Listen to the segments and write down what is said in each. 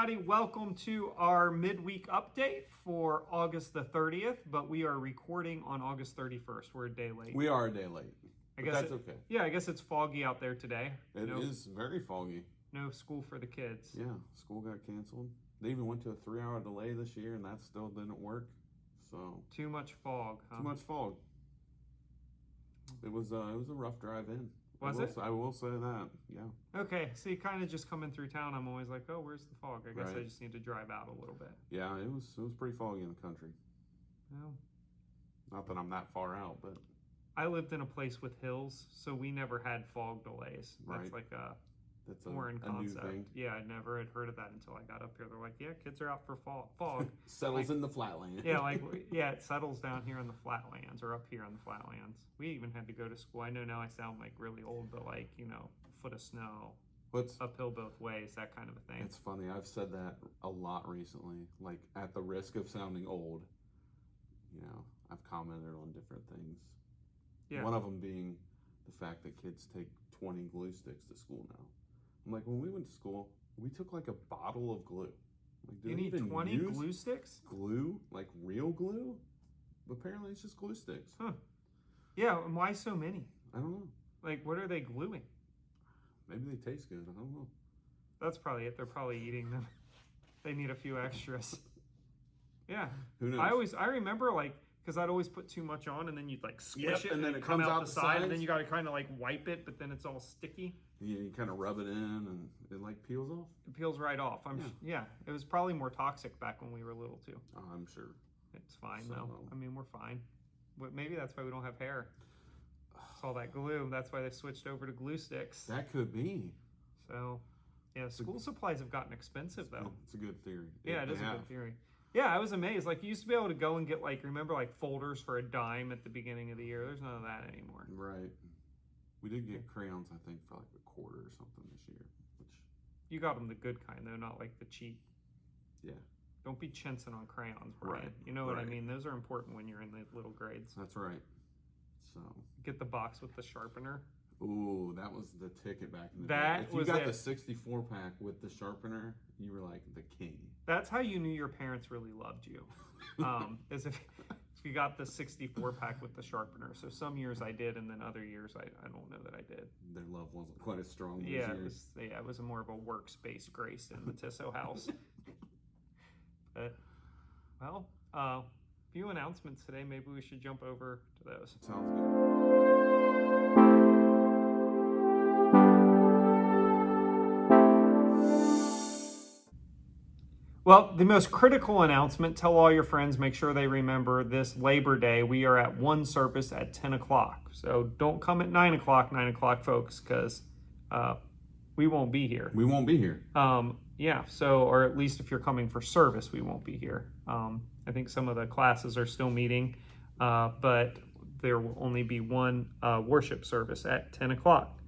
everybody. Welcome to our midweek update for August the 30th, but we are recording on August 31st. We're a day late. We are a day late. I guess that's okay. Yeah, I guess it's foggy out there today. It is very foggy. No school for the kids. Yeah, school got canceled. They even went to a 3-hour delay this year, and that still didn't work. So too much fog, huh? Too much fog. It was a rough drive in. Was it? I will say that, yeah. Okay, see, kind of just coming through town, I'm always like, oh, where's the fog? I guess I just need to drive out a little bit. Yeah, it was pretty foggy in the country. Well, not that I'm that far out, but I lived in a place with hills, so we never had fog delays. That's like a foreign concept. New thing. Yeah, I never had heard of that until I got up here. They're like, yeah, kids are out for fog. Settles in the flatlands. Yeah, it settles down here in the flatlands or up here on the flatlands. We even had to go to school. I know now I sound like really old, but like, foot of snow, uphill both ways, that kind of a thing. It's funny. I've said that a lot recently, like at the risk of sounding old, I've commented on different things. Yeah. One of them being the fact that kids take 20 glue sticks to school now. I'm like, when we went to school, we took like a bottle of glue. Like, you need 20 glue sticks? Glue? Like real glue? But apparently it's just glue sticks. Huh. Yeah, and why so many? I don't know. Like, what are they gluing? Maybe they taste good. I don't know. That's probably it. They're probably eating them. They need a few extras. Yeah. Who knows? I remember, like, because I'd always put too much on, and then you'd like squish it, and then it comes out the side, and then you got to kind of like wipe it, but then it's all sticky. Yeah, you kind of rub it in, and it like peels off. It peels right off. Yeah, it was probably more toxic back when we were little too. I'm sure. It's fine though. I mean, we're fine. But maybe that's why we don't have hair. It's all that glue. That's why they switched over to glue sticks. That could be. So, yeah, school supplies have gotten expensive though. It's a good theory. Yeah, it is a good theory. Yeah, I was amazed. Like, you used to be able to go and get, like, remember, like, folders for $0.10 at the beginning of the year? There's none of that anymore. Right. We did get crayons, I think, for, like, $0.25 or something this year. You got them the good kind, though, not, like, the cheap. Yeah. Don't be chinsing on crayons, Brian. Right. You know what I mean? Those are important when you're in the little grades. That's right. So. Get the box with the sharpener. Ooh, that was the ticket back in the day. If you got the 64-pack with the sharpener, you were like the king. That's how you knew your parents really loved you. Is if you got the 64-pack with the sharpener. So some years I did, and then other years I don't know that I did. Their love wasn't quite as strong those years. It was more of a workspace grace in the Tissot house. But, well, a few announcements today. Maybe we should jump over to those. Sounds good. Well, the most critical announcement, tell all your friends, make sure they remember this Labor Day. We are at one service at 10 o'clock. So don't come at 9 o'clock, folks, because we won't be here. We won't be here. Yeah, so, or at least if you're coming for service, we won't be here. I think some of the classes are still meeting, but there will only be one worship service at 10 o'clock.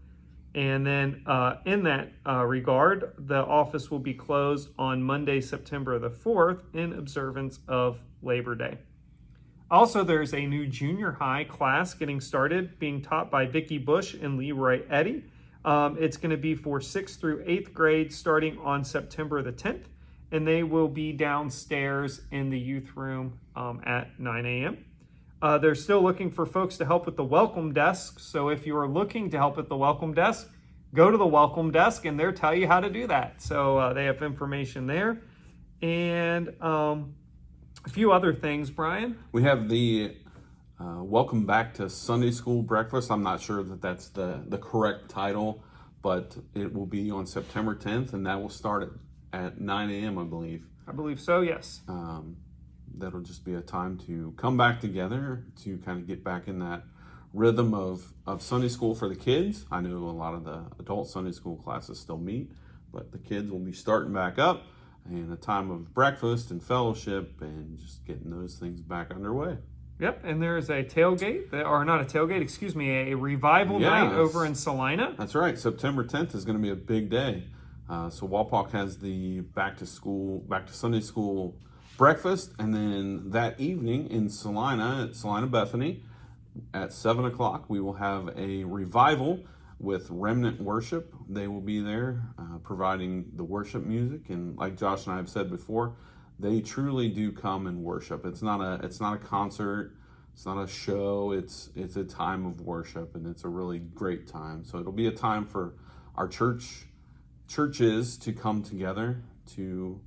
And then in that regard, the office will be closed on Monday, September the 4th in observance of Labor Day. Also, there's a new junior high class getting started, being taught by Vicki Bush and Leroy Eddy. It's going to be for 6th through 8th grade starting on September the 10th, and they will be downstairs in the youth room at 9 a.m. They're still looking for folks to help with the welcome desk. So if you're looking to help at the welcome desk, go to the welcome desk and they'll tell you how to do that. So they have information there. And a few other things, Brian. We have the Welcome Back to Sunday School Breakfast. I'm not sure that that's the correct title, but it will be on September 10th, and that will start at 9 a.m., I believe. I believe so, yes. That'll just be a time to come back together to kind of get back in that rhythm of Sunday school for the kids. I know a lot of the adult Sunday school classes still meet, but the kids will be starting back up, and a time of breakfast and fellowship and just getting those things back underway. Yep, and there is a tailgate, or not a tailgate, excuse me, a revival night over in Salina. That's right. September 10th is going to be a big day. So Wapak has the back to Sunday school breakfast, and then that evening in Salina, at Salina Bethany, at 7 o'clock, we will have a revival with Remnant Worship. They will be there providing the worship music. And like Josh and I have said before, they truly do come and worship. It's not a concert. It's not a show. It's a time of worship, and it's a really great time. So it'll be a time for our churches to come together to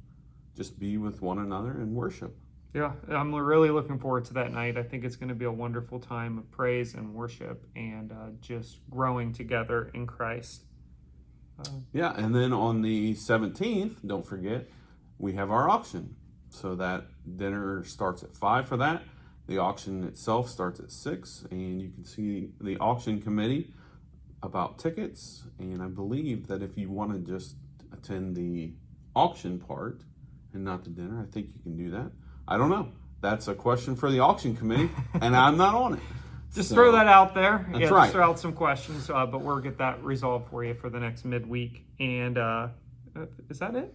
just be with one another and worship. Yeah, I'm really looking forward to that night. I think it's going to be a wonderful time of praise and worship and just growing together in Christ. Yeah, and then on the 17th, don't forget, we have our auction. So that dinner starts at 5 for that. The auction itself starts at 6, and you can see the auction committee about tickets. And I believe that if you want to just attend the auction part and not the dinner, I think you can do that. I don't know. That's a question for the auction committee, and I'm not on it. Just throw that out there. That's right. Just throw out some questions, but we'll get that resolved for you for the next midweek. And is that it?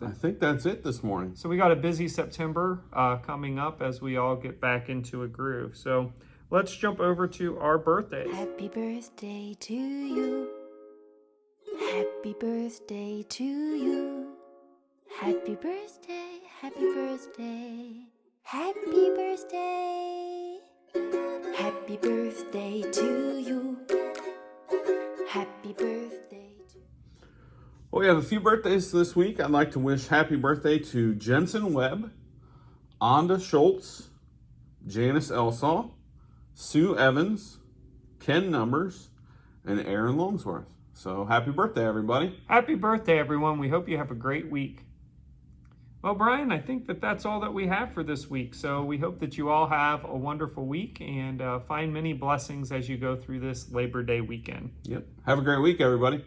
I think that's it this morning. So we got a busy September coming up as we all get back into a groove. So let's jump over to our birthdays. Happy birthday to you. Happy birthday to you. Happy birthday, happy birthday. Happy birthday. Happy birthday to you. Happy birthday to you. Well, we have a few birthdays this week. I'd like to wish happy birthday to Jensen Webb, Onda Schultz, Janice Elsaw, Sue Evans, Ken Numbers, and Aaron Longsworth. So happy birthday, everybody. Happy birthday, everyone. We hope you have a great week. Well, Brian, I think that's all that we have for this week. So we hope that you all have a wonderful week and find many blessings as you go through this Labor Day weekend. Yep. Have a great week, everybody.